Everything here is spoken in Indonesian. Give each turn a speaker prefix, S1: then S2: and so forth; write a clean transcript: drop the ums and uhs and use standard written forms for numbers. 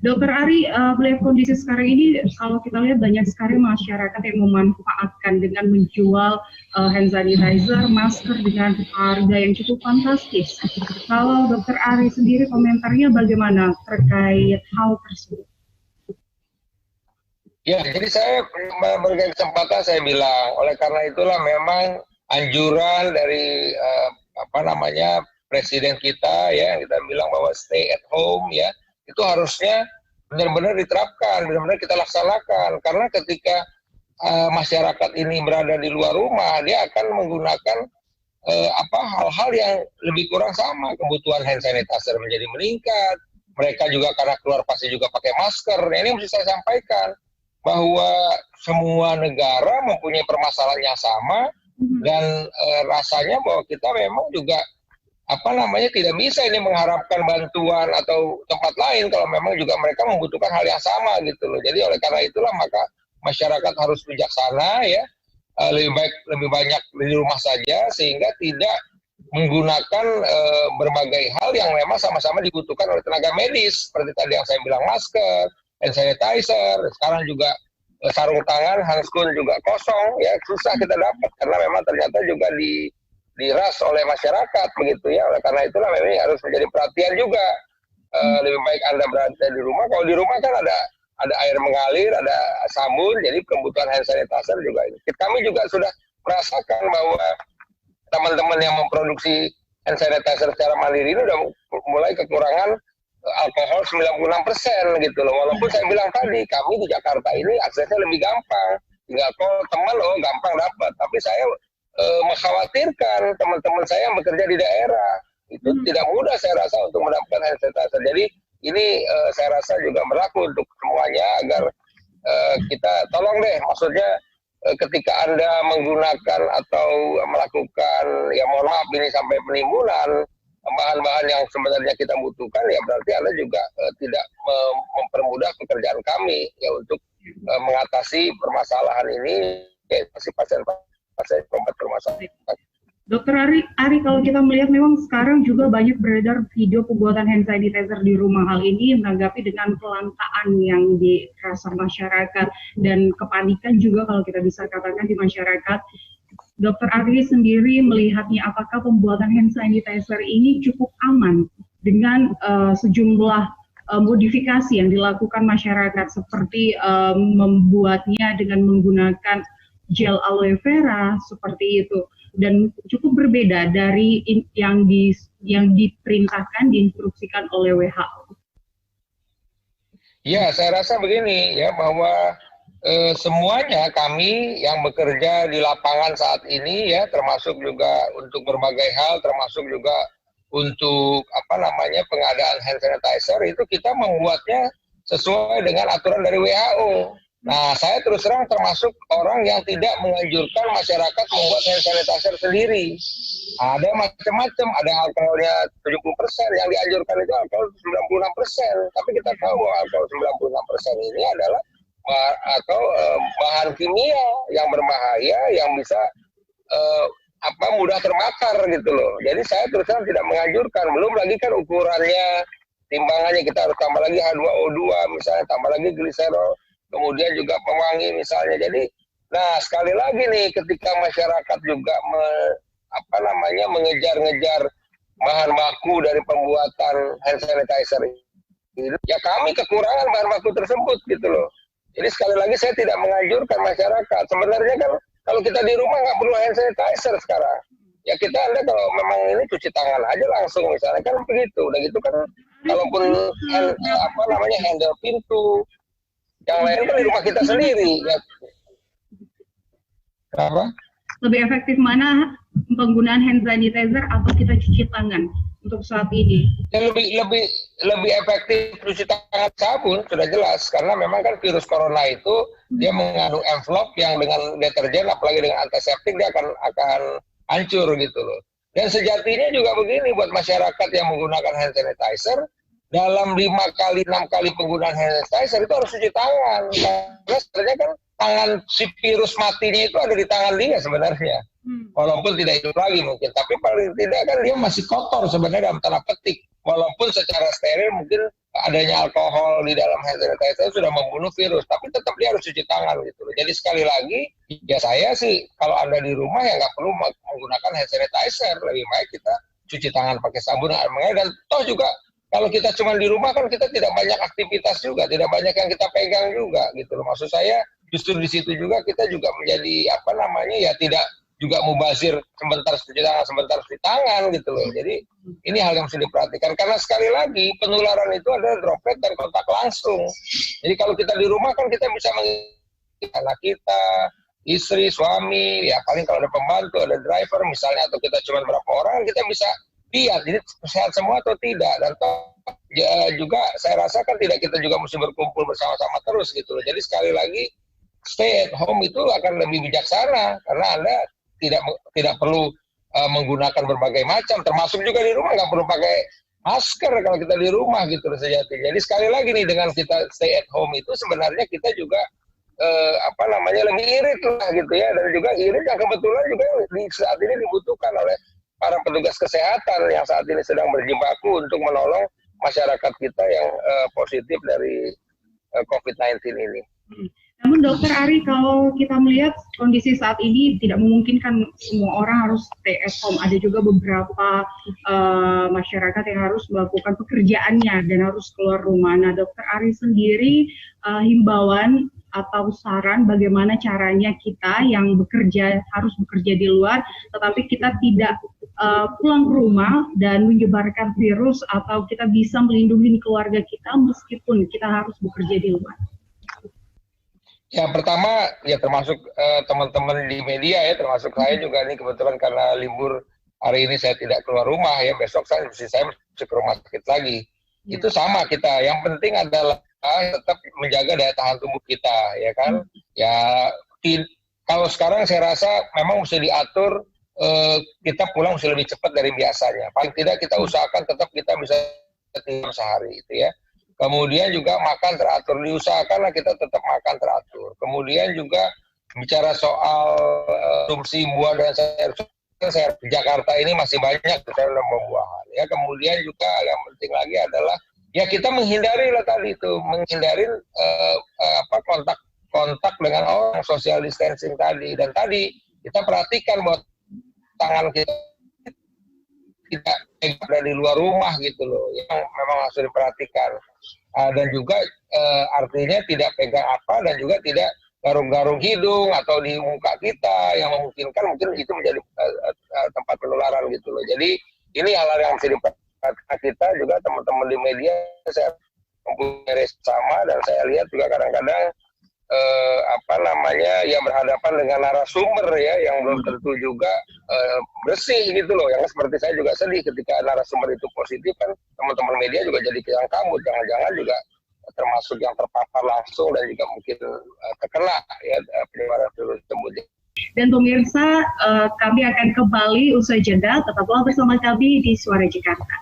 S1: Dokter Ari, melihat kondisi sekarang ini, kalau kita lihat banyak sekali masyarakat yang memanfaatkan dengan menjual hand sanitizer, masker dengan harga yang cukup fantastis. Kalau Dokter Ari sendiri komentarnya bagaimana terkait hal tersebut?
S2: Ya, jadi saya memberikan kesempatan, saya bilang, oleh karena itulah memang anjuran dari presiden kita, ya, kita bilang bahwa stay at home, ya, itu harusnya benar-benar diterapkan, benar-benar kita laksanakan, karena ketika masyarakat ini berada di luar rumah, dia akan menggunakan hal-hal yang lebih kurang sama. Kebutuhan hand sanitizer menjadi meningkat, mereka juga karena keluar pasti juga pakai masker. Nah, ini mesti saya sampaikan bahwa semua negara mempunyai permasalahan yang sama, dan rasanya bahwa kita memang juga tidak bisa ini mengharapkan bantuan atau tempat lain kalau memang juga mereka membutuhkan hal yang sama gitu loh. Jadi oleh karena itulah maka masyarakat harus bijaksana, ya, lebih banyak di rumah saja sehingga tidak menggunakan berbagai hal yang memang sama-sama dibutuhkan oleh tenaga medis, seperti tadi yang saya bilang, masker, hand sanitizer, sekarang juga sarung tangan, handskun juga kosong, ya, susah kita dapat karena memang ternyata juga diras oleh masyarakat begitu, ya. Oleh karena itulah memang harus menjadi perhatian juga. Lebih baik Anda berada di rumah. Kalau di rumah kan ada air mengalir, ada sabun, jadi kebutuhan hand sanitizer juga ini. Kami juga sudah merasakan bahwa teman-teman yang memproduksi hand sanitizer secara mandiri ini udah mulai kekurangan alkohol 96% gitu loh. Walaupun saya bilang tadi, kami di Jakarta ini aksesnya lebih gampang. Tinggal call teman, gampang dapat. Tapi saya mengkhawatirkan teman-teman saya yang bekerja di daerah. Itu tidak mudah saya rasa untuk mendapatkan hand sanitizer. Jadi ini saya rasa juga berlaku untuk semuanya agar kita tolong deh, maksudnya ketika Anda menggunakan atau melakukan, ya mohon maaf ini sampai penimbunan bahan-bahan yang sebenarnya kita butuhkan, ya berarti Anda juga tidak mempermudah pekerjaan kami, ya, untuk mengatasi permasalahan ini, ya, pasien bermasalah.
S1: Dokter Ari, kalau kita melihat memang sekarang juga banyak beredar video pembuatan hand sanitizer di rumah. Hal ini menanggapi dengan kelangkaan yang dirasa masyarakat dan kepanikan juga kalau kita bisa katakan di masyarakat. Dokter Ari sendiri melihatnya, apakah pembuatan hand sanitizer ini cukup aman dengan sejumlah modifikasi yang dilakukan masyarakat seperti membuatnya dengan menggunakan gel aloe vera seperti itu, dan cukup berbeda dari yang diperintahkan, diinstruksikan oleh WHO.
S2: Ya, saya rasa begini, ya, bahwa semuanya kami yang bekerja di lapangan saat ini, ya, termasuk juga untuk berbagai hal, termasuk juga untuk pengadaan hand sanitizer, itu kita membuatnya sesuai dengan aturan dari WHO. Nah, saya terus terang termasuk orang yang tidak menganjurkan masyarakat membuat hand sanitizer sendiri. Ada macam-macam, ada alkoholnya 70%, yang dianjurkan itu alkohol 96%. Tapi kita tahu bahwa alkohol 96% ini adalah bahan kimia yang berbahaya, yang bisa mudah terbakar gitu loh. Jadi saya terus terang tidak menganjurkan. Belum lagi kan ukurannya, timbangannya kita harus tambah lagi H2O2 misalnya, tambah lagi gliserol, kemudian juga pewangi misalnya. Jadi, nah sekali lagi nih, ketika masyarakat juga mengejar-ngejar bahan baku dari pembuatan hand sanitizer ini, ya kami kekurangan bahan baku tersebut gitu loh. Jadi sekali lagi saya tidak menganjurkan masyarakat. Sebenarnya kan kalau kita di rumah nggak perlu hand sanitizer sekarang. Ya Anda kalau memang ini cuci tangan aja langsung misalnya, kan begitu. Udah gitu kan, kalaupun handle pintu, yang lain kan di rumah kita sendiri. Ya. Kenapa?
S1: Lebih efektif mana, penggunaan hand sanitizer atau kita cuci tangan untuk saat ini?
S2: Ya, lebih efektif cuci tangan sabun, sudah jelas, karena memang kan virus corona itu dia mengandung envelope yang dengan deterjen, apalagi dengan antiseptik, dia akan hancur gitu loh. Dan sejatinya juga begini, buat masyarakat yang menggunakan hand sanitizer, dalam 5 kali 6 kali penggunaan hand sanitizer itu harus cuci tangan, karena sebenarnya kan tangan si virus matinya itu ada di tangan dia sebenarnya. Walaupun tidak hidup lagi mungkin, tapi paling tidak kan dia masih kotor sebenarnya dalam tanda petik. Walaupun secara steril mungkin adanya alkohol di dalam hand sanitizer sudah membunuh virus, tapi tetap dia harus cuci tangan gitu loh. Jadi sekali lagi, ya saya sih kalau Anda di rumah ya nggak perlu menggunakan hand sanitizer, lebih baik kita cuci tangan pakai sabun dan air mengalir. Dan toh juga kalau kita cuma di rumah kan kita tidak banyak aktivitas juga, tidak banyak yang kita pegang juga gitu loh. Maksud saya justru di situ juga kita juga menjadi apa namanya ya tidak juga mubazir sebentar cuci tangan, sebentar cuci tangan gitu loh. Jadi ini hal yang harus diperhatikan karena sekali lagi penularan itu adalah droplet dan kontak langsung. Jadi kalau kita di rumah kan kita bisa mengikuti anak kita, istri, suami, ya paling kalau ada pembantu, ada driver misalnya, atau kita cuma berapa orang, kita bisa lihat ini sehat semua atau tidak. Dan ya, juga saya rasa kan tidak kita juga mesti berkumpul bersama-sama terus gitu loh. Jadi sekali lagi stay at home itu akan lebih bijaksana karena Anda tidak perlu menggunakan berbagai macam, termasuk juga di rumah nggak perlu pakai masker kalau kita di rumah gitu loh sejatinya. Jadi sekali lagi nih dengan kita stay at home itu sebenarnya kita juga apa namanya lebih irit lah gitu ya, dan juga irit yang kebetulan juga di saat ini dibutuhkan oleh para petugas kesehatan yang saat ini sedang berjibaku untuk menolong masyarakat kita yang positif dari COVID-19 ini.
S1: Namun Dokter Ari, kalau kita melihat kondisi saat ini tidak memungkinkan semua orang harus stay at home. Ada juga beberapa masyarakat yang harus melakukan pekerjaannya dan harus keluar rumah. Nah, Dokter Ari sendiri himbauan atau saran bagaimana caranya kita yang harus bekerja di luar, tetapi kita tidak pulang ke rumah dan menyebarkan virus, atau kita bisa melindungi keluarga kita meskipun kita harus bekerja di luar.
S2: Ya pertama ya termasuk teman-teman di media ya, termasuk saya juga nih kebetulan karena libur hari ini saya tidak keluar rumah ya, besok saya mesti ke rumah sakit lagi. Itu sama kita, yang penting adalah tetap menjaga daya tahan tubuh kita ya kan. Ya kalau sekarang saya rasa memang mesti diatur, kita pulang mesti lebih cepat dari biasanya. Paling tidak kita usahakan tetap kita bisa tidur sehari itu ya. Kemudian juga makan teratur, diusahakanlah kita tetap makan teratur. Kemudian juga bicara soal konsumsi buah dan sayur di Jakarta ini masih banyak sayur dan buah-buahan. Ya, kemudian juga yang penting lagi adalah ya kita menghindari lah tadi itu, menghindari kontak dengan orang, social distancing tadi. Dan tadi kita perhatikan bahwa tangan kita tidak berada di luar rumah gitu loh, yang memang harus diperhatikan. Dan juga artinya tidak pegang apa dan juga tidak garung-garung hidung atau di muka kita yang memungkinkan mungkin itu menjadi tempat penularan gitu loh. Jadi ini hal-hal yang harus diperhatikan kita juga teman-teman di media. Saya mempunyai sama dan saya lihat juga kadang-kadang yang berhadapan dengan narasumber ya yang belum tentu juga bersih gitu loh. Yang seperti saya juga sedih ketika narasumber itu positif, kan teman-teman media juga jadi kilang kabut, jangan-jangan juga termasuk yang terpapar langsung dan juga mungkin terkena ya penyebaran virus tersebut.
S1: Dan pemirsa, kami akan kembali usai jeda, tetaplah bersama kami di Suara Jakarta.